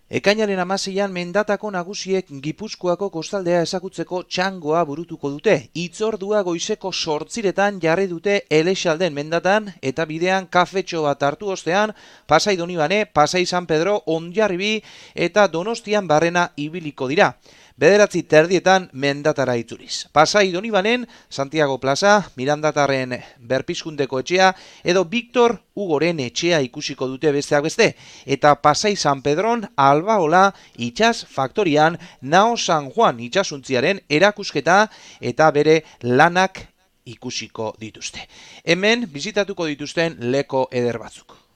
Ekainaren 16an Mendatako nagusiek Gipuzkoako kostaldea ezagutzeko txangoa burutuko dute. Hitzordua goizeko 8:00 jarri dute Elexalden Mendatan eta bidean kafetxo bat hartu ostean Pasai Donibane, Pasai San Pedro, Hondarribi eta Donostian barrena ibiliko dira. 9:30 Mendatara itzuliz. Pasai Donibanen Santiago Plaza, Mirandatarren Berpizkundeko etxea edo Victor Hugoren etxea ikusiko dute besteak beste. Eta Pasai San Pedron Albaola itxas faktorian Nao San Juan itxasuntziaren erakusketa eta bere lanak ikusiko dituzte. Hemen bizitatuko dituzten leko eder batzuk.